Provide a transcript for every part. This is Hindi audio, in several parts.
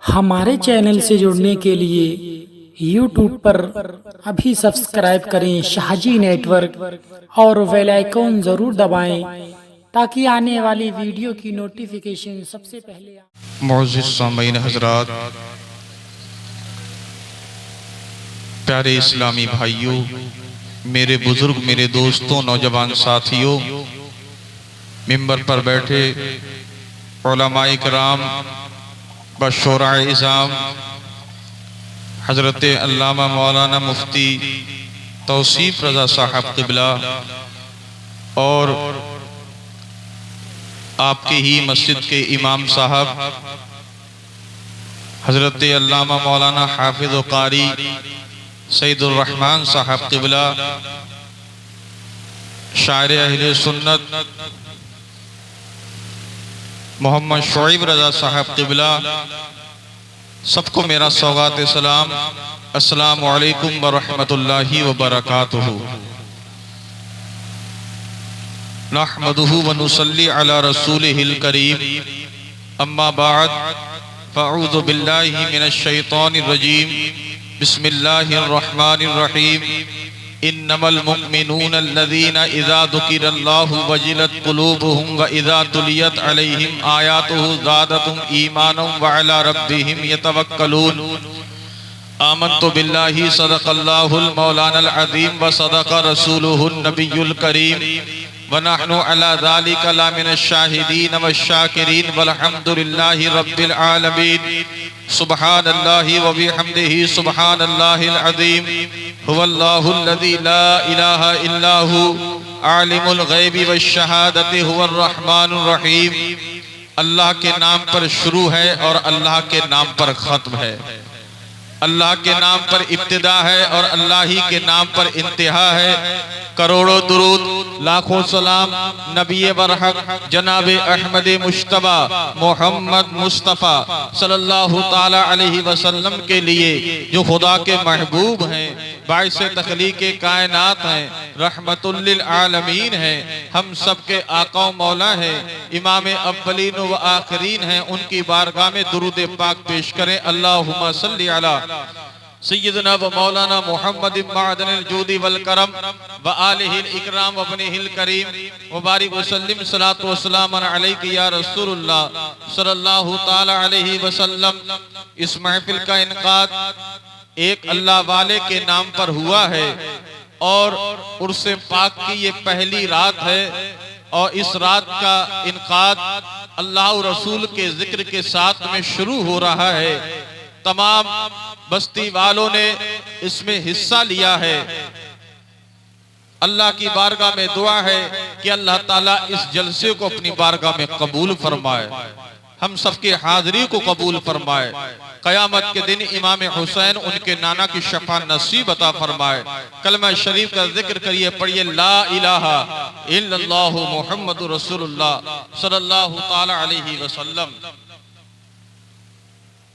हमारे चैनल से जुड़ने के लिए YouTube पर अभी सब्सक्राइब करें शाहजी नेटवर्क और बेल आइकन ज़रूर दबाएं ताकि आने वाली वीडियो की नोटिफिकेशन सबसे पहले मुअज़्ज़िज़ सामीन हज़रात, प्यारे इस्लामी भाइयों, मेरे बुजुर्ग, मेरे दोस्तों, नौजवान साथियों, मिंबर पर बैठे उलमाए किराम व शोराए इज़ाम, हज़रत अल्लामा मौलाना मुफ्ती तौसीफ़ रज़ा साहब क़िबला और आपके ही मस्जिद के इमाम साहब हज़रत अल्लामा मौलाना हाफिज़ व कारी सईदुर रहमान साहब क़िबला, शायर अहले सुन्नत मोहम्मद शुएब रज़ा साहब क़िबला, सबको मेरा सौगात सलाम, अस्सलामु अलैकुम व रहमतुल्लाहि व बरकातुहू। नहमदुहु व नुसल्ली अला रसूलिहिल करीम, अम्मा बाद, फ़अऊज़ु बिल्लाहि मिनश शैतानिर रजीम, बिस्मिल्लाहिर रहमानिर रहीम। इन्नमल मुमिनूना अल्लज़ीना इज़ा ज़ुकिरल्लाहु वजिलत क़ुलूबुहुम व इज़ा तुलियत अलैहिम आयातुहु ज़ादतहुम ईमानन व अला रब्बिहिम यतवक्कलून। आमन्तु बिल्लाहि सदक़ल्लाहुल मौलानल अज़ीम व सदक़ रसूलुहुन नबियुल करीम व नहनु अला ज़ालिका लमिनश शाहिदीन व शाकिरीन वल्हम्दुलिल्लाहि रब्बिल आलमीन। सुब्हानल्लाहि व बिहम्दिहि सुब्हानल्लाहिल अज़ीम। हुवल्लाहुल्लज़ी ला इलाहा इल्ला हु आलिमुल ग़ैबि वश्शहादति हुवर रहमानुर रहीम। अल्लाह के नाम पर शुरू है और अल्लाह के नाम पर ख़त्म है, अल्लाह के नाम पर इब्तिदा है और अल्लाह ही के नाम पर इंतहा है। करोड़ों दुरूद, लाखों सलाम नबी बरहक जनाब अहमद मुश्तबा मोहम्मद मुस्तफ़ा सल्लल्लाहु ताला अलैहि वसल्लम के लिए, जो खुदा के महबूब हैं, बाइस तख्लीक़ कायनात हैं, रहमतुल लिल आलमीन हैं, हम सब के आका मौला हैं, इमाम अव्वलीन व आखिरीन हैं, उनकी बारगाह में दुरूद पाक पेश करें। अल्लाहुम्मा सल्ली अला सय्यदना व मौलाना मुहम्मद मादनिल जूदी वल करम व आलिहिल इकराम व बनिहिल करीम व बारिक व सल्लिम सलातो व सलाम अलैका या रसूलुल्लाह सल्लल्लाहु ताला अलैहि वसल्लम। इस महफिल का इनकाद एक अल्लाह वाले के नाम पर हुआ है और उर्से पाक की ये पहली रात है और इस रात का इनकाद अल्लाह और रसूल के जिक्र के साथ में शुरू हो रहा है। तमाम बस्ती वालों ने इसमें हिस्सा लिया है। अल्लाह की बारगाह में दुआ है कि अल्लाह ताला इस जलसे को अपनी बारगाह में कबूल फरमाए, हम सबके हाजिरी को कबूल फरमाए। क़यामत के दिन इमाम हुसैन उनके नाना की शफा नसीब अता फरमाए। कलमा शरीफ का जिक्र करिए, पढ़िए ला इलाहा इल्लल्लाहु मुहम्मदुर रसूलुल्लाह सल्लल्लाहु ताला अलैहि वसल्लम।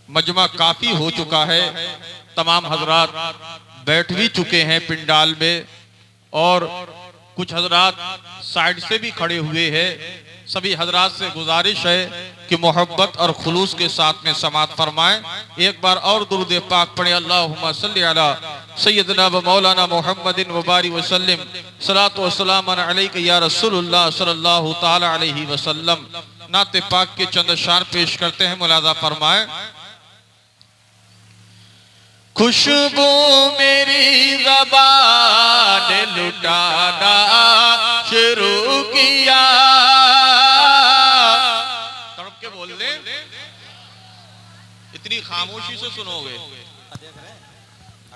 मजमा काफी हो चुका है, तमाम हजरात बैठ भी चुके हैं पिंडाल में और कुछ हजरात साइड से भी खड़े हुए हैं। सभी हजरात से गुजारिश है कि मोहब्बत और खुलूस के साथ में समात फरमाएं। एक बार और दुरूद पाक पढ़े, अल्लाहुम्मा सल्ली अला सय्यदना व मौलाना मुहम्मदिन व बारिक व सल्लिम सलातो व सलाम अलैका या रसूलुल्लाह सल्लल्लाहु ताला अलैहि वसल्लम। नाते पाक के चंद अशार पेश करते हैं, मुलाजा फरमाएं। खुशबू मेरी ज़बान लुटाना शुरू किया, तड़प के बोल दे, इतनी खामोशी से सुनोगे,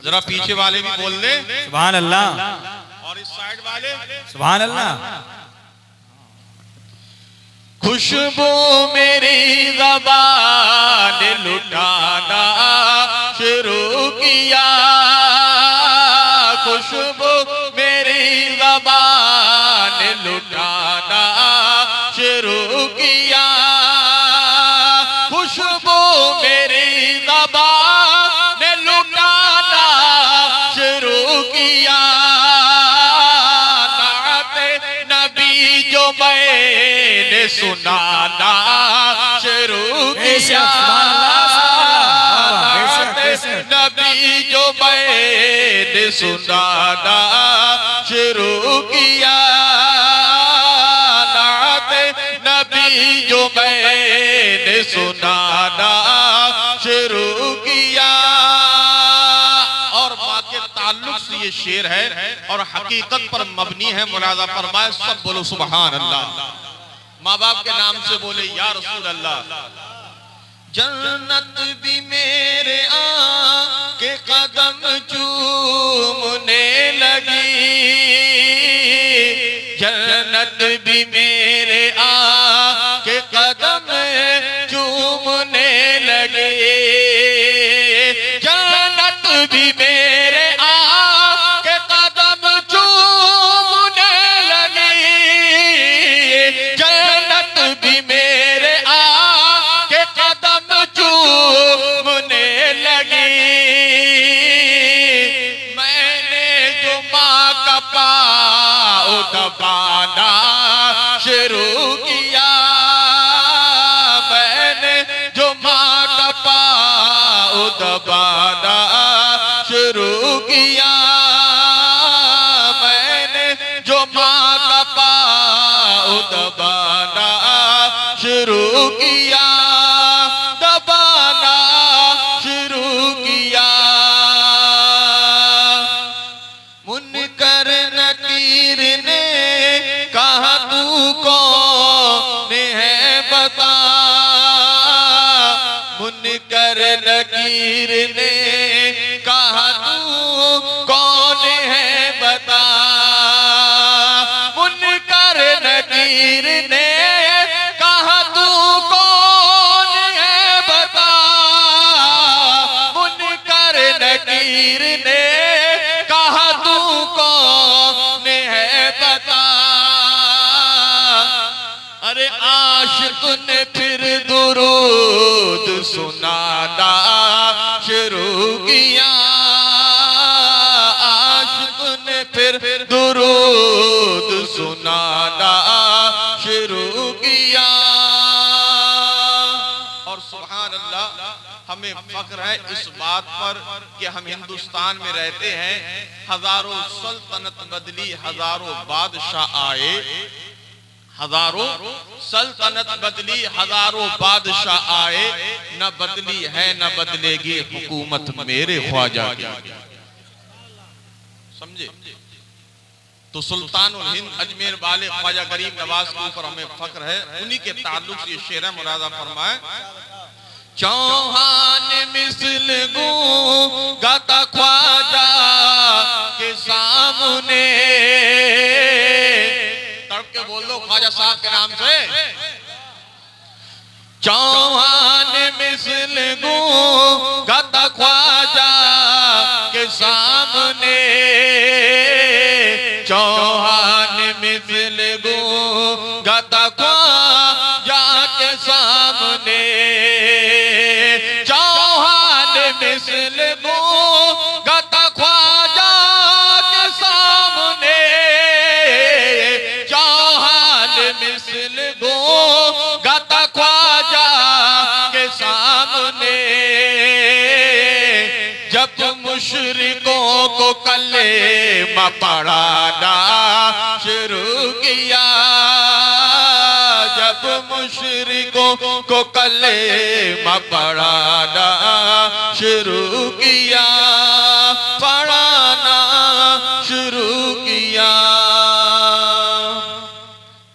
जरा पीछे वाले भी बोल दे सुभान अल्लाह, और इस साइड वाले सुभान अल्लाह। खुशबू मेरी ज़बान लुटाना शुरू किया, खुशबू मेरी ज़बान लुटाना शुरू किया, खुशबू मेरी ज़बान लुटाना शुरू किया। नाते नबी जो मैंने सुनाना शुरू किया, सुनाना शुरू किया, नाते नबी जो मैंने सुनाना शुरू किया। और माँ के ताल्लुक से ये शेर है और हकीकत पर मबनी है। मुलाजा फरमाए, सब बोलो सुभान अल्लाह। माँ बाप के नाम से बोले या रसूल अल्लाह। जन्नत भी मेरे आके कदम चूमने लगी, जन्नत भी मेरे आके कदम चूमने लगी, जन्नत भी मेरे आके कदम चूमने लगी, जन्नत भी मेरे आके कदम चूमने लगी। मैंने जो माँ का पाँव दबाना शुरू किया, मैंने जो माँ का पाँव दबाना शुरू किया, मैंने जो माँ का पाँव दबाना शुरू किया, दबाना शुरू किया। मुनकर नकीर ने कहा तू कौन है बता, मुनकर नकीर ने कहा तू कौन है बता, मुनकर नकीर ने कहा तू कौन है बता, मुनकर नकीर ने कहा तू कौन है बता। अरे आशिक ने फिर दुरूद सुनाना शुरू किया, आशिक ने फिर दुरूद सुनाना शुरू किया। और सुभान अल्लाह, हमें फख्र है इस बात पर कि हम हिंदुस्तान में रहते हैं। हजारों सल्तनत बदली, हजारों बादशाह आए, हजारों सल्तनत बदली, हजारों बादशाह आए, न बदली है न बदलेगी हुकूमत मेरे ख्वाजा की। समझे? तो सुल्तानुल हिंद अजमेर वाले ख्वाजा गरीब नवाज के ऊपर हमें फख्र है। उन्हीं के ताल्लुक से ये शेर है। मुरादा फरमाए, चौहान मिसल गाता ख्वाजा के सामने, तड़प के बोल दो ख्वाजा साहब के नाम से। चौहान मिसल गाता ख्वाजा के सामने, चौहान मिसल गाता ख्वाजा के सामने, चौहान मिसल गाता ख्वाजा के सामने, चौहान मिसल गाता ख्वाजा के सामने। जब मुशरिकों को कलेमा पढ़ाना शुरू किया, जब मुशरिकों को कलेमा पढ़ाना शुरू किया, पढ़ाना शुरू किया।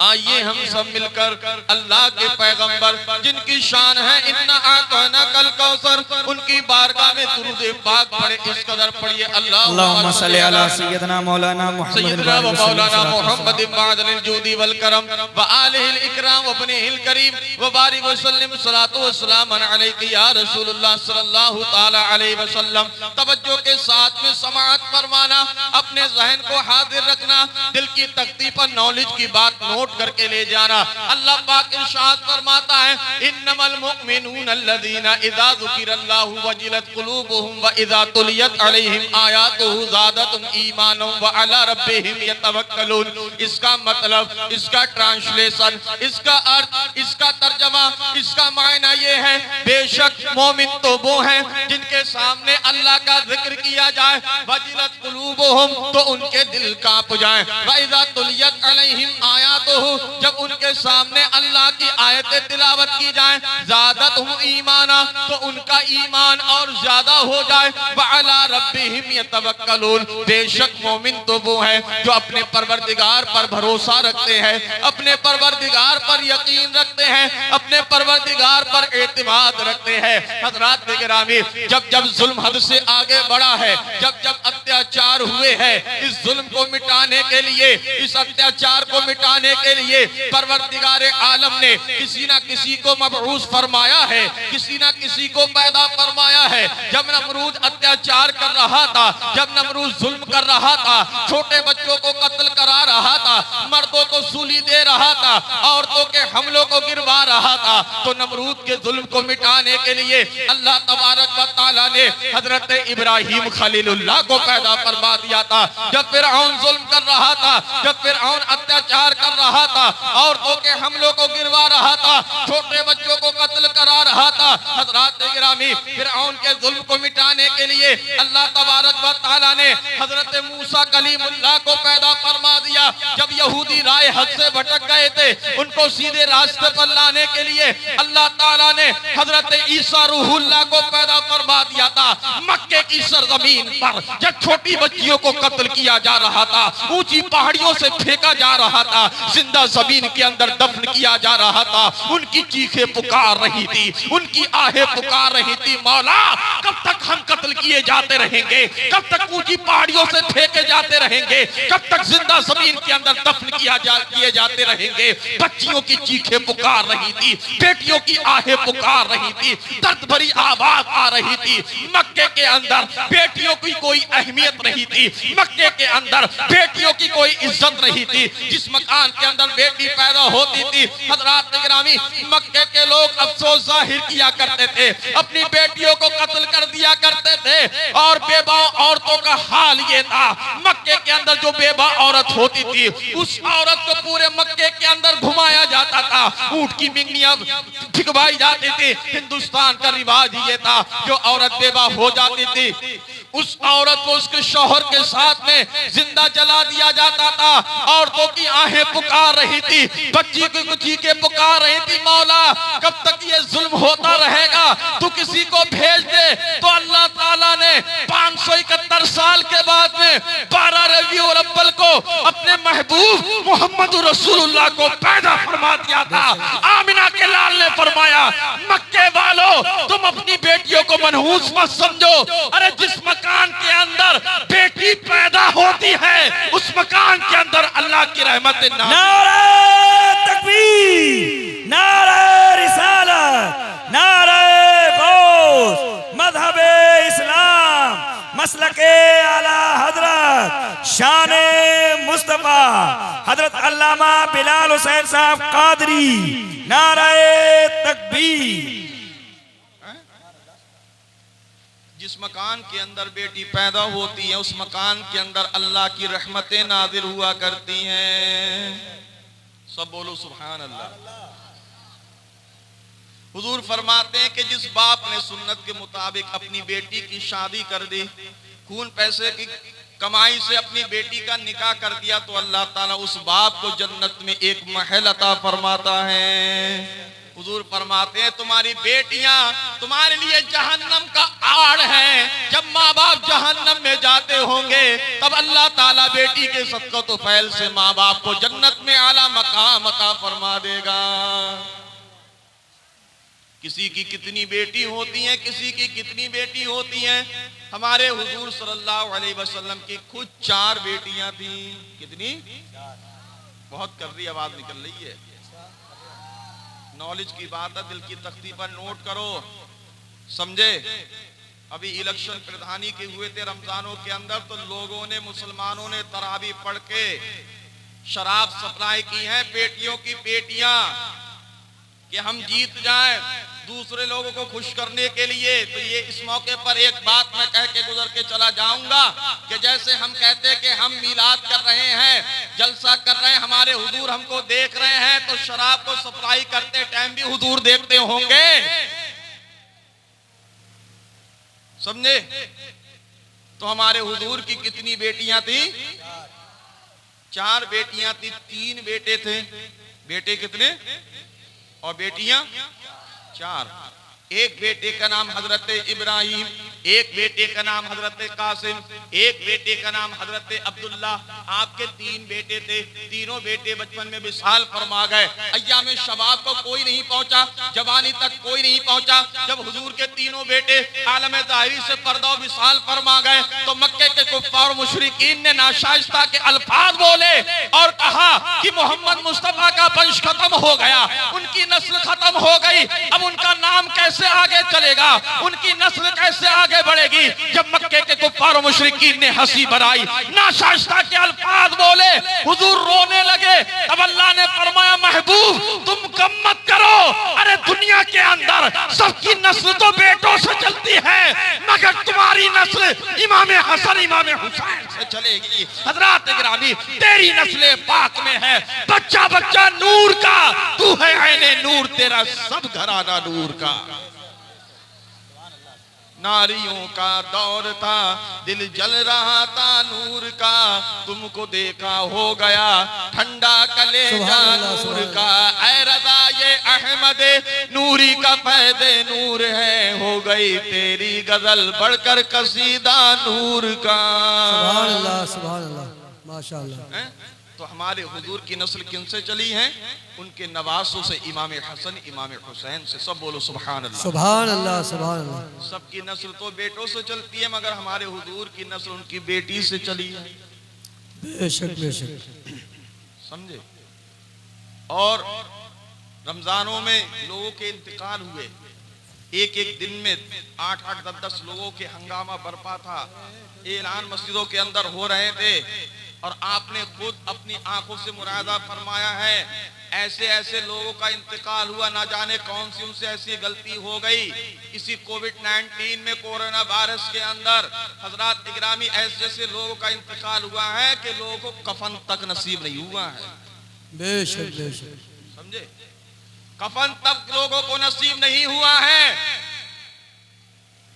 आइए हम सब मिलकर अल्लाह के पैगंबर जिनकी शान है इन्ना आतना कल कौसर, उनकी बारगाह में दुरूद पाक पढ़े। इस कदर पढ़िए, अल्लाहुम्मा सल्ली अला सय्यदना मौलाना मुहम्मद मादनिल जूदी वल करम व आलिहिल इकराम व बनिहिल करीम व बारिक व सल्लिम सलातो व सलाम अलैका या रसूलुल्लाह सल्लल्लाहु ताला अलैहि वसल्लम। तवज्जो के साथ में समाअत फरमाना, अपने ज़हन को हाजिर रखना, दिल की तख्ती पर नॉलेज की बात नोट करके ले जाना। अल्लाह पाक इरशाद फरमाता है, इन्नमल मुमिनून अल्लज़ीना इज़ा ज़ुकिरल्लाहु वजिलत कुलूबुहुम व इज़ा तुलियत अलैहिम आयातुहु ज़ादतहुम ईमानन व अला रब्बिहिम यतवक्कलून। इसका मतलब, इसका ट्रांसलेशन, इसका अर्थ, इसका तर्जमा, इसका मायना ये है, बेशक मोमिन तो वो हैं जिनके सामने अल्लाह का जिक्र किया जाए, वजिलत कुलूबुहुम, तो उनके दिल कांप जाए, व इज़ा तुलियत अलैहिम आयातुहु, जब उनके सामने अल्लाह की आयतें तिलावत की जाए, ज़ादतहुम ईमाना, तो उनका ईमान और ज्यादा हो जाए, व अला रब्बिहिम यतवक्कलून, बेशक मोमिन तो वो है जो अपने परवरदिगार पर भरोसा रखते हैं, अपने परवरदिगार पर यकीन रखते हैं, अपने परवरदिगार पर एतमाद रखते हैं। हज़रात गिरामी, जब जब जुल्म हद से आगे बढ़ा है, जब जब अत्याचार हुए हैं, इस जुल्म को मिटाने के लिए, इस अत्याचार को मिटाने के लिए परवरदिगार आलम ने किसी ना किसी को मबऊस फरमाया है, किसी ना किसी को पैदा फरमाया है। जब नमरूद अत्याचार कर रहा था, जब नमरूद जुल्म कर रहा था, छोटे बच्चों को कत्ल करा रहा था, मर्दों को सूली दे रहा था, औरतों के हमलों को गिरवा रहा था, तो नमरूद के जुल्म को मिटाने के लिए अल्लाह तबारक व तआला ने हजरत इब्राहिम खलीलुल्लाह को पैदा फरमा दिया था। जब फिरऔन जुल्म कर रहा था, जब फिरऔन अत्याचार कर रहा था, औरतों के हमलों को गिरवा रहा था, छोटे बच्चों को कत्ल करा रहा था, हजरत गिरामी, फिरऔन के जुल्म को मिटाने के लिए अल्लाह तबारक व तआला ने हजरत मूसा कलीमुल्लाह को पैदा फरमा दिया। जब यहूदी राय हद से भटक गए थे, उनको सीधे रास्ते पर लाने के लिए अल्लाह ताला ने हजरत ईसा रूहुल्लाह को पैदा फरमा दिया था। मक्के की सरजमीन पर जब छोटी बच्चियों को कत्ल किया जा रहा था, ऊंची पहाड़ियों से फेंका जा रहा था, जिंदा जमीन के अंदर दफन किया जा रहा था, उनकी चीखें पुकार रही थी, उनकी आहें पुकार रही थी, मौला कब तक हम कत्ल किए जाते रहेंगे, कब तक ऊंची पहाड़ियों से फेंके जाते रहेंगे, कब तक जिंदा जमीन के अंदर दफन किए जाते रहेंगे। बच्चियों की चीखें पुकार रही थी, बेटियों की आहें पुकार रही थी, दर्द भरी आवाज आ रही थी। मक्के के अंदर बेटियों की कोई अहमियत नहीं थी, मक्के के अंदर बेटियों की कोई इज्जत नहीं थी। जिस मकान के अंदर बेटी पैदा होती थी, हज़रात गिरामी, मक्के के लोग अफसोस जाहिर किया करते थे, अपनी बेटियों को कत्ल कर दिया करते थे। और बेवा औरतों का हाल ये था, मक्के के अंदर जो बेवा औरत होती थी, उस औरत को पूरे मक्के के अंदर घुमाया जाता था, ऊंट की मिंगनियां फिकवाई जाती थी। हिंदुस्तान का रिवाज ये था, जो औरत बेवा हो जाती थी, उस औरत को उसके शौहर के साथ में जिंदा जला दिया जाता था। औरतों की आहें पुकार रही थी, बच्ची की चीखें पुकार रही थी, मौला कब तक ये जुल्म होता रहेगा, तू किसी को भेज दे। तो अल्लाह ताला ने 571 साल के बाद में 12 रबीउल अव्वल को अपने महबूब मोहम्मद रसूलुल्लाह को पैदा फरमा दिया था। आमिना के लाल ने फरमाया, मक्के वालों तुम अपनी बेटियों को मनहूस मत समझो, अरे जिस मकान के अंदर बेटी पैदा होती है, उस मकान के अंदर अल्लाह की रहमत नारे तकबीर, नारे रिसालत, नारे गौस, मज़हबे इस्लाम, मसलके आला हजरत शाने मुस्तफा हजरत अल्लामा बिलाल हुसैन साहब कादरी, नारे तकबीर। जिस मकान के अंदर बेटी पैदा होती है, उस मकान के अंदर अल्लाह की रहमतें नाजिल हुआ करती हैं। सब बोलो सुभान अल्लाह। हुजूर फरमाते हैं कि जिस बाप ने सुन्नत के मुताबिक अपनी बेटी की शादी कर दी, खून पैसे की कमाई से अपनी बेटी का निकाह कर दिया, तो अल्लाह ताला उस बाप को जन्नत में एक महल अता फरमाता है। हुजूर फरमाते हैं तुम्हारी बेटियां तुम्हारे लिए जहन्नम का आड़ है। जब माँ बाप जहन्नम में जाते होंगे, तब अल्लाह ताला बेटी के सदक़त फैल से माँ बाप को जन्नत में आला मकाम अता फरमा देगा। किसी की कितनी बेटी होती हैं, किसी की कितनी बेटी होती हैं। हमारे हुजूर सल्लल्लाहु अलैहि वसल्लम की खुद 4 बेटियां थी। कितनी? बहुत कर रही आवाज निकल रही है। नॉलेज की बात है, दिल की तख्ती पर नोट करो, समझे। अभी इलेक्शन प्रधानी के हुए थे रमजानों के अंदर, तो लोगों ने, मुसलमानों ने तरावी पढ़ के शराब सप्लाई की है बेटियों की बेटियां कि हम जीत जाएं। दूसरे लोगों को खुश करने के लिए। तो ये इस मौके पर एक बात मैं कह के गुजर के चला जाऊंगा कि जैसे हम कहते हैं कि हम मिलाद कर रहे हैं, जलसा कर रहे हैं, हमारे हुजूर हमको देख रहे हैं, तो शराब को सप्लाई करते टाइम भी हुजूर देखते होंगे, समझे? तो हमारे हुजूर की कितनी बेटियां थी? 4 बेटियां थी, 3 बेटे थे। बेटे कितने और बेटियां 4। एक बेटे का नाम हजरत इब्राहिम, एक बेटे का नाम हजरत कासिम, एक बेटे का नाम हजरत अब्दुल्ला। आपके 3 बेटे थे, तीनों बेटे बचपन में विशाल फरमा गए। अय्याम शबाब को कोई नहीं पहुंचा, जवानी तक कोई नहीं पहुंचा। जब हुजूर के तीनों बेटे आलम ज़ाहिरी से पर्दा विशाल फरमा गए तो मक्के के कुफ्फार मुशरिकीन ने नाशाइस्ता के अल्फाज बोले और कहा कि मोहम्मद मुस्तफा का वंश खत्म हो गया, उनकी नस्ल खत्म हो गई, अब उनका नाम कैसे आगे चलेगा, उनकी नस्ल कैसे आगे बढ़ेगी। जब मक्के के कुफ्फार और मुशरिकीन ने हंसी बनाई, नाशाइस्ता के अल्फाज बोले, हुजूर रोने लगे। तब अल्लाह ने फरमाया, महबूब तुम कम मत करो, अरे दुनिया के अंदर सबकी नस्ल तो बेटों से चलती है, मगर तुम्हारी नस्ल इमाम हसन इमाम हुसैन से चलेगी। हजरात गिरामी, तेरी नस्ल पाक में है, बच्चा बच्चा नूर का, तू है ऐने नूर, तेरा सब घराना नूर का। नारियों का दौर था, दिल जल रहा था नूर का, तुमको देखा हो गया ठंडा कलेजा नूर का। ऐ रज़ा ये अहमद नूरी का पैदे नूर है, हो गई तेरी गजल बढ़कर कसीदा नूर का। सुभान अल्लाह, सुभान अल्लाह, माशाअल्लाह। तो हमारे हुजूर की नस्ल किनसे चली है? उनके नवासों से, इमाम हसन इमाम हुसैन से। सब बोलो सुभान अल्लाह, सुभान अल्लाह, सुभान अल्लाह। सबकी नस्ल तो बेटों से चलती है, मगर हमारे हुजूर की नस्ल उनकी बेटी से चली है। बेशक बेशक, समझे? और रमजानों में लोगों के इंतकाल हुए, एक एक दिन में 8-8, 10-10 लोगों के हंगामा बरपा था। ऐलान मस्जिदों के अंदर हो रहे थे और आपने खुद अपनी आंखों से मुरादा फरमाया है, ऐसे ऐसे लोगों का इंतकाल हुआ, ना जाने कौन सी उनसे ऐसी गलती हो गई। इसी कोविड-19 में, कोरोना वायरस के अंदर हजरात इकरामी ऐसे ऐसे लोगों का इंतकाल हुआ है कि लोगों को कफन तक नसीब नहीं हुआ है। बेशक बेशक, समझे? कफन तक लोगों को नसीब नहीं हुआ है।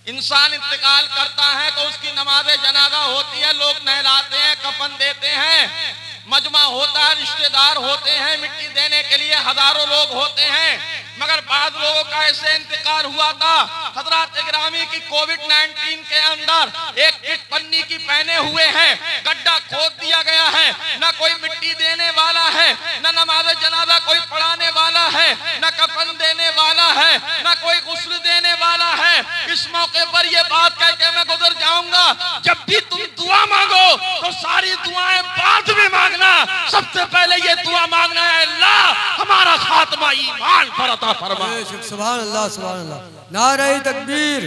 इंसान इंतकाल करता है तो उसकी नमाज़े जनाजा होती है, लोग नहलाते हैं, कफन देते हैं, मजमा होता है, रिश्तेदार होते हैं, मिट्टी देने के लिए हजारों लोग होते हैं। मगर बाद लोगों का ऐसे इंतकाल हुआ था हजरात इकरामी की कोविड-19 के अंदर एक किट पन्नी की पहने हुए हैं, गड्ढा खोद दिया गया है, न कोई मिट्टी देने वाला है, न नमाज जनाजा कोई पढ़ाने वाला है, न कफन देने वाला है, न कोई गुस्ल देने वाला है। इस मौके पर यह बात कह के मैं गुजर जाऊंगा, जब भी तुम दुआ मांगो तो सारी दुआएं बाद में मांगना, सबसे पहले ये दुआ मांगना है, अल्लाह हमारा खात्मा ईमान पर अता फरमा। बेशक, सुभान अल्लाह, सुभान अल्लाह। नारे तकबीर,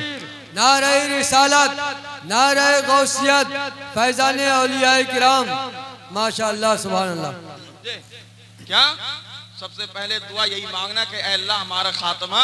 नारे रिसालत, नारे गौसियत, फैजान औलियाए किराम, माशाअल्लाह, सुभान अल्लाह। क्या सबसे पहले दुआ यही मांगना कि ऐ अल्लाह हमारा खात्मा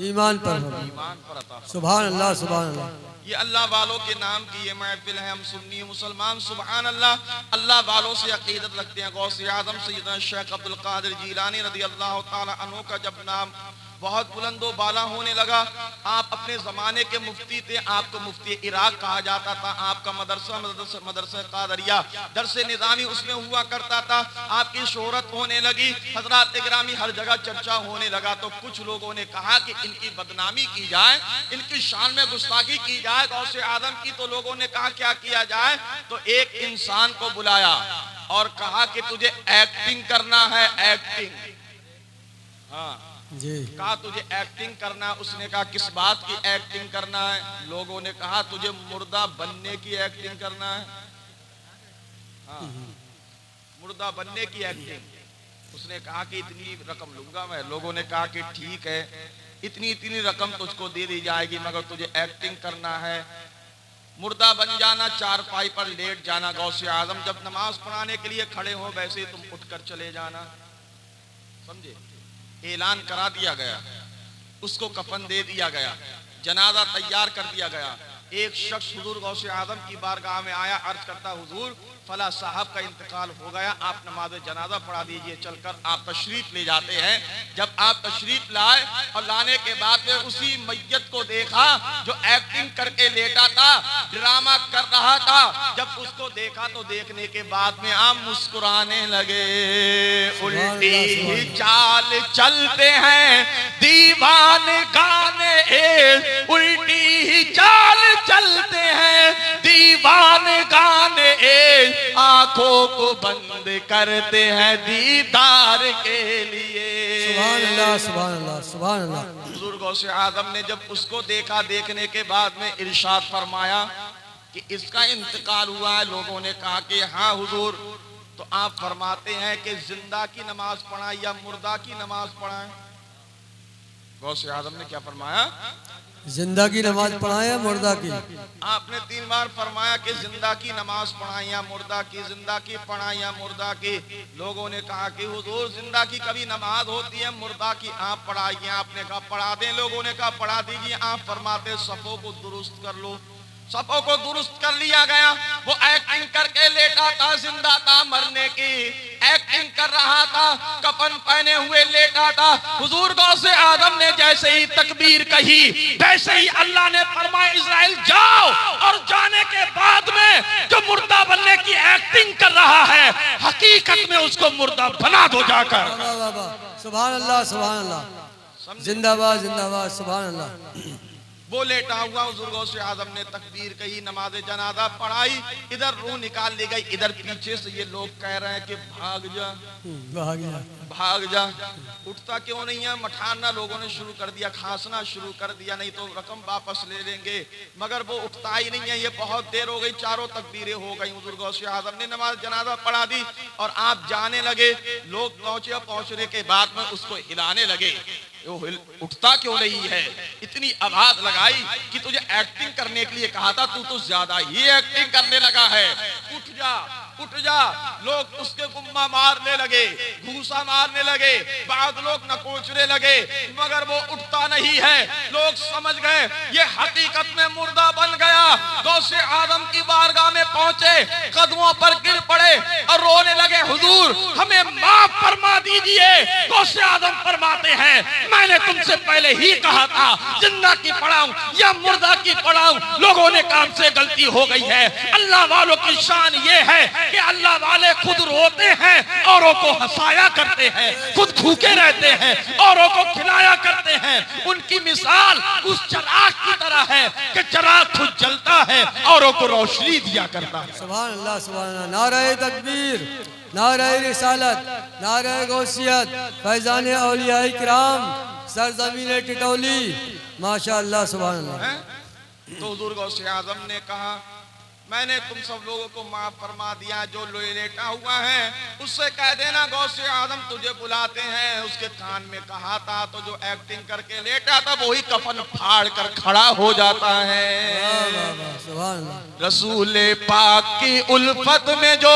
ईमान पर हो। ईमान पर अता फरमा। सुभान अल्लाह, सुभान अल्लाह। ये अल्लाह वालों के नाम की ये महफिल है, हम सुन्नी मुसलमान सुभान अल्लाह अल्लाह वालों से अकीदत रखते हैं। गौसे आजम सैयदना शेख अब्दुल कादिर जीलानी रज़ी अल्लाह ताला अन्हु का जब नाम बहुत बुलंदो बाला होने लगा, आप अपने ज़माने के मुफ्ती थे, आपको मुफ्ती इराक कहा जाता था। आपका मदरसा कादरिया दरसे निज़ामी उसमें हुआ करता था। आपकी शोहरत होने लगी, हज़रात इकरामी हर जगह चर्चा होने लगा। तो कुछ लोगों ने कहा कि इनकी बदनामी की जाए, इनकी शान में गुस्ताखी की जाए गौसे आदम की। तो लोगों ने कहा क्या किया जाए? तो एक इंसान को बुलाया और कहा कि तुझे एक्टिंग करना है, एक्टिंग। हाँ जी, कहा तुझे एक्टिंग करना। उसने कहा किस बात की एक्टिंग करना है? लोगों ने कहा तुझे मुर्दा बनने की एक्टिंग करना है। हाँ, मुर्दा बनने की एक्टिंग। उसने कहा कि इतनी रकम लूंगा मैं। लोगों ने कहा कि ठीक है, इतनी इतनी रकम तुझको दे दी जाएगी, मगर तुझे एक्टिंग करना है, मुर्दा बन जाना, चारपाई पर लेट जाना। गौसे आजम जब नमाज पढ़ाने के लिए खड़े हो वैसे तुम उठकर चले जाना। समझे? ऐलान करा दिया गया। उसको कफन दे दिया गया, जनाजा तैयार कर दिया गया। एक शख्स हुजूर गौसे आजम की बारगाह में आया, अर्ज करता हुजूर फला साहब का इंतकाल हो गया, आप नमाज जनाजा पढ़ा दीजिए। चलकर आप तशरीफ ले जाते हैं। जब आप तशरीफ लाए और लाने के बाद में उसी मैयत को देखा जो एक्टिंग करके लेटा था, ड्रामा कर रहा था। जब उसको देखा तो देखने के बाद में आप मुस्कुराने लगे। उल्टी चाल चलते हैं दीवान गाने, उल्टी चाल चलते हैं दीवान गाने, आंखों को बंद करते हैं दीदार के लिए। सुभान अल्लाह, सुभान अल्लाह, सुभान अल्लाह। बुजुर्गों से आदम ने जब उसको देखा, देखने के बाद में इरशाद फरमाया कि इसका इंतकाल हुआ है। लोगों ने कहा कि हाँ हुजूर, तो आप फरमाते हैं कि जिंदा की नमाज पढ़ाएं या मुर्दा की नमाज पढ़ाएं? गौसे आदम ने क्या फरमाया? जिंदा की नमाज पढ़ाया मुर्दा की। आपने 3 बार फरमाया कि जिंदा की नमाज पढ़ाएं या मुर्दा की, जिंदा की पढ़ाएं या मुर्दा की। लोगों ने कहा कि हुजूर जिंदा की कभी नमाज होती है, मुर्दा की आप पढ़ाइए। आपने कहा पढ़ा दें। लोगों ने कहा पढ़ा दीजिए। आप फरमाते सफों को दुरुस्त कर लो। सफों को दुरुस्त कर लिया गया। वो एक्टिंग करके लेटा था, जिंदा था, मरने की एक्टिंग कर रहा था, कफन पहने हुए लेटा था। हुजूर गौसे आदम ने जैसे ही तकबीर कही, वैसे ही अल्लाह ने फरमाया इज़राइल जाओ, और जाने के बाद में जो मुर्दा बनने की एक्टिंग कर रहा है, हकीकत में उसको मुर्दा बना दो जाकर। सुभान अल्लाह, सुभान अल्लाह, जिंदाबाद जिंदाबाद, सुभान अल्लाह। वो लेटा हुआ, बुजुर्गों से आजम ने तकबीर कही, नमाज जनाजा पढ़ाई, इधर रूह निकाल ली गई। इधर पीछे से ये लोग कह रहे हैं कि भाग जा, भाग जा, भाग जा। उठता क्यों नहीं है? मठाना लोगों ने शुरू कर दिया, खांसना शुरू कर दिया, नहीं तो रकम वापस ले लेंगे। मगर वो उठता ही नहीं है। ये बहुत देर हो गई, चारों तकबीरें हो गई। बुजुर्गों से आजम ने नमाज जनाजा पढ़ा दी और आप जाने लगे। लोग पहुंचे, पहुंचने के बाद में उसको हिलाने लगे। उठता क्यों नहीं है? इतनी आवाज लगाई कि तुझे एक्टिंग करने के लिए कहा था, तू तो ज्यादा ही एक्टिंग करने लगा है, उठ जा, उठ जा। लोग उसके गुम्मा मारने लगे, घूसा मारने लगे, बाद लोग नकोचने लगे, मगर वो उठता नहीं है। लोग समझ गए ये हकीकत में मुर्दा बन गया। गौसे आदम की बारगाह में पहुंचे, कदमों पर गिर पड़े और रोने लगे, हुजूर हमें माफ फरमा दीजिए। गौसे आदम फरमाते हैं मैंने तुमसे पहले ही कहा था जिंदा की पढ़ाऊं या मुर्दा की पढ़ाऊं। लोगों ने काम से गलती हो गई है। अल्लाह वालों की शान ये है कि अल्लाह वाले खुद रोते हैं, औरों को हंसाया करते हैं, खुद भूखे रहते हैं, औरों को खिलाया करते हैं। उनकी मिसाल उस चिराग की तरह है कि चिराग खुद जलता है, औरों को रोशनी दिया करता है। सुभान अल्लाह, सुभान अल्लाह। नारे तकबीर, नारे रिसालत, नारे गौसियत, फैजान औलिया किराम, सरजमीन टिटौली, माशाअल्लाह, सुभान अल्लाह। तो हुजूर गौसे आजम ने कहा मैंने तुम सब लोगों को माफ फरमा दिया। जो लेटा हुआ है उससे कह देना गौसे आजम तुझे बुलाते हैं। उसके कान में कहा था, तो जो एक्टिंग करके लेटा था वही कफन फाड़ कर खड़ा हो जाता है। रसूल पाक की उल्फत में जो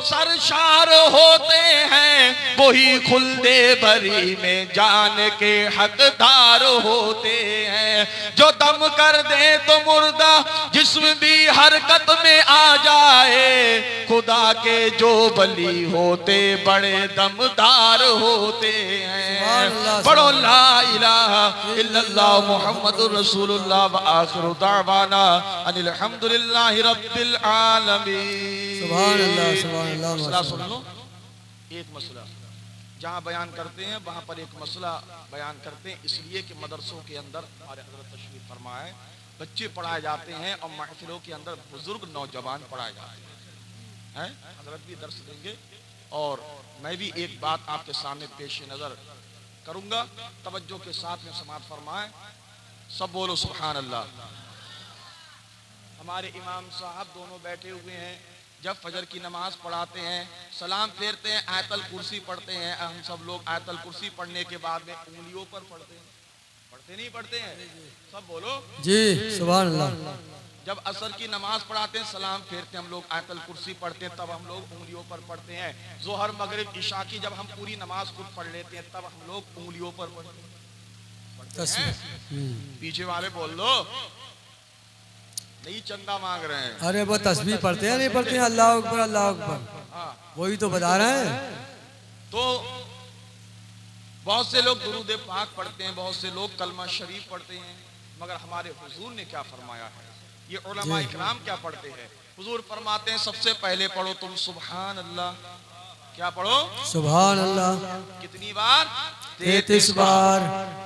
सरशार होते हैं, वही खुल्दे बरी में जान के हकदार होते हैं। जो दम कर दे तो मुर्दा जिस्म भी हरकत में आ जाए, खुदा के जो बली होते बड़े दमदार होते हैं। पढ़ो ला इलाहा इल्लल्लाह मुहम्मदुर रसूलुल्लाह व आखिरु दावाना अनिल हम्दुलिल्लाहि रब्बिल आलमीन। सुभान अल्लाह, सुभान अल्लाह। मसला सुन लो, एक मसला जहाँ बयान करते हैं वहाँ पर एक मसला बयान करते हैं, इसलिए कि मदरसों के अंदर हमारे हज़रत तशरीफ फरमाए बच्चे पढ़ाए जाते हैं और महफिलों के अंदर बुजुर्ग नौजवान पढ़ाए जाते हैं। हजरत भी दर्श देंगे और मैं भी एक बात आपके सामने पेश नजर करूंगा, तवज्जो के साथ में समाअत फरमाएं। सब बोलो सुभान अल्लाह। हमारे इमाम साहब दोनों बैठे हुए हैं, जब फजर की नमाज पढ़ाते हैं, सलाम फेरते हैं, आयतल कुर्सी पढ़ते हैं। हम सब लोग आयतल कुर्सी पढ़ने के बाद में उंगलियों पर पढ़ते हैं, पढ़ते नहीं पढ़ते हैं? सब बोलो जी, सुभान अल्लाह। जब असर की नमाज पढ़ाते हैं, सलाम फेरते हैं हम लोग, आयतल कुर्सी पढ़ते हैं, तब हम लोग उंगलियों पर पढ़ते हैं। जोहर मगरिब इशा की जब हम पूरी नमाज खुद पढ़ लेते हैं, तब हम लोग उंगलियों पर पढ़ते पीछे वाले बोल लो, नहीं चंदा मांग रहे हैं। अरे वो तस्बीह पढ़ते हैं नहीं पढ़ते हैं? अल्लाह अकबर अल्लाह अकबर, वही तो बता रहे हैं। तो बहुत से लोग दुरूद पाक पढ़ते हैं, बहुत से लोग कलमा शरीफ पढ़ते हैं, मगर हमारे हुजूर ने क्या फरमाया है, ये उलमा इकराम क्या पढ़ते हैं? हुजूर फरमाते हैं सबसे पहले पढ़ो तुम सुभान अल्लाह। क्या पढ़ो? सुभान अल्लाह। कितनी बार? 33 बार।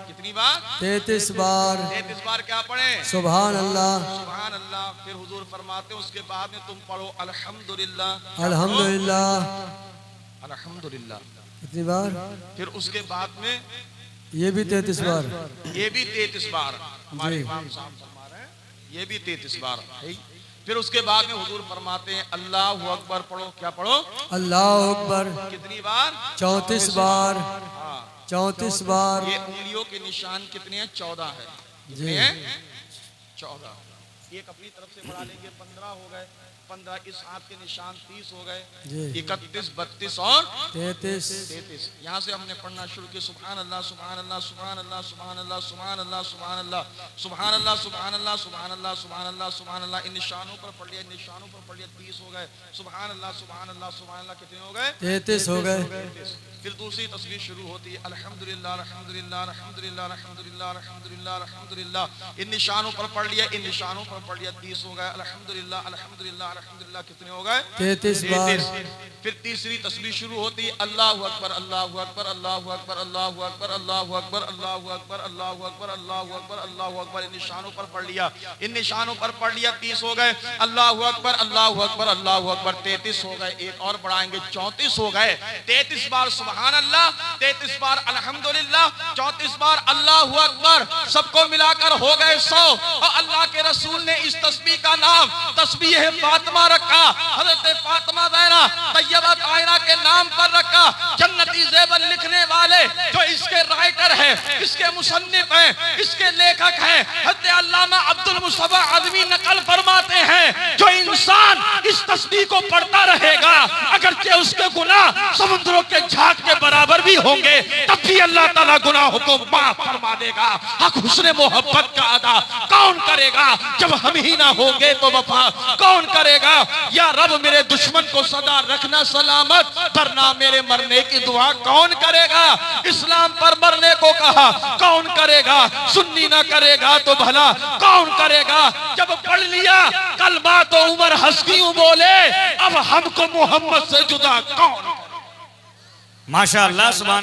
कितनी बार? 33 बार। 33 बार क्या पढ़े? सुभान अल्लाह। सुभान अल्लाह। फिर हुजूर फरमाते हैं उसके बाद में तुम पढ़ो अल्हम्दुलिल्लाह। अल्हम्दुलिल्लाह। अल्हम्दुलिल्लाह। कितनी बार? फिर उसके बाद में ये भी 33 बार। ये भी 33 बार हमारे इमाम साहब फरमा रहे हैं, ये भी 33 बार है। फिर उसके बाद में हुजूर फरमाते हैं अल्लाहु अकबर पढ़ो। क्या पढ़ो? अल्लाह अकबर। कितनी बार? 34 बार। हाँ 34 बार। ये उंगलियों के निशान कितने हैं? 14 है। कितने हैं? 14। एक अपनी तरफ से बढ़ा लेंगे 15 हो गए, 15 इस हाथ के निशान 30 हो गए, 31 32 और 33। यहाँ से हमने पढ़ना शुरू किया सुभान अल्लाह सुभान अल्लाह सुभान अल्लाह सुभान अल्लाह सुभान अल्लाह सुभान अल्लाह सुभान अल्लाह सुभान अल्लाह सुभान अल्लाह सुभान अल्लाह सुभान अल्लाह। इन निशानों पर पढ़ लिया, इन निशानों पर पढ़ लिया, 30 हो गए। सुभान अल्लाह सुभान अल्लाह सुभान अल्लाह कितने हो गए? 33 हो गए। फिर दूसरी तस्बीह शुरू होती है अल्हम्दुलिल्लाह अल्हम्दुलिल्लाह अल्हम्दुलिल्लाह अल्हम्दुलिल्लाह अल्हम्दुलिल्लाह अल्हम्दुलिल्लाह। इन निशानों पर पढ़ लिया, इन निशानों पर पढ़ लिया, 30 हो गए। अल्हम्दुलिल्लाह अल्हम्दुलिल्लाह अल्हम्दुलिल्लाह कितने हो गए? 33 बार। फिर तीसरी तस्बीह शुरू होती है अल्लाहु अकबर अल्लाहु अकबर अल्लाहु अकबर अल्लाहु अकबर अल्लाहु अकबर अल्लाहु अकबर अल्लाहु अकबर अल्लाहु अकबर अल्लाहु अकबर। इन निशानों पर पढ़ लिया, इन निशानों पर पढ़ लिया, 30 हो गए। अल्लाहु अकबर अल्लाहु अकबर अल्लाहु अकबर 33 हो गए। एक और बढ़ाएंगे 34 हो गए। 33 बार सुभान अल्लाह, 33 बार अल्हम्दुलिल्लाह, 34 बार अल्लाहु अकबर, सबको मिलाकर हो गए 100। और अल्लाह के रसूल ने इस तस्बीह का नाम तस्बीह फातिमा रखा। हजरत फातिमा ज़हरा तैयबा ताहिरा के नाम पर रखा। जन्नती ज़ेवर लिखने वाले जो इसके राइटर है, इसके मुसन्निफ हैं, इसके लेखक हैं, हज़रत अल्लामा अब्दुल मुस्तफा आज़मी नकल फरमाते हैं जो इंसान इस तस्बीह को पढ़ता रहेगा अगरचे उसके गुनाह समुद्रों के झाग के बराबर भी होंगे, तब भी अल्लाह ताला गुनाहों को माफ फरमा देगा। हक हुस्न मोहब्बत का अदा कौन करेगा जब हम ही ना होंगे तो वफा कौन करेगा? या रब मेरे दुश्मन को सदा रखना सलामत, वरना मेरे मरने की दुआ कौन करेगा? इस्लाम पर मरने को कहा कौन करेगा? सुन्नी ना करेगा तो भला कौन करेगा? जब पढ़ लिया कलमा तो उमर हंसक्यों बोले, अब हमको मोहम्मद से जुदा कौन? माशाअल्लाह सुभान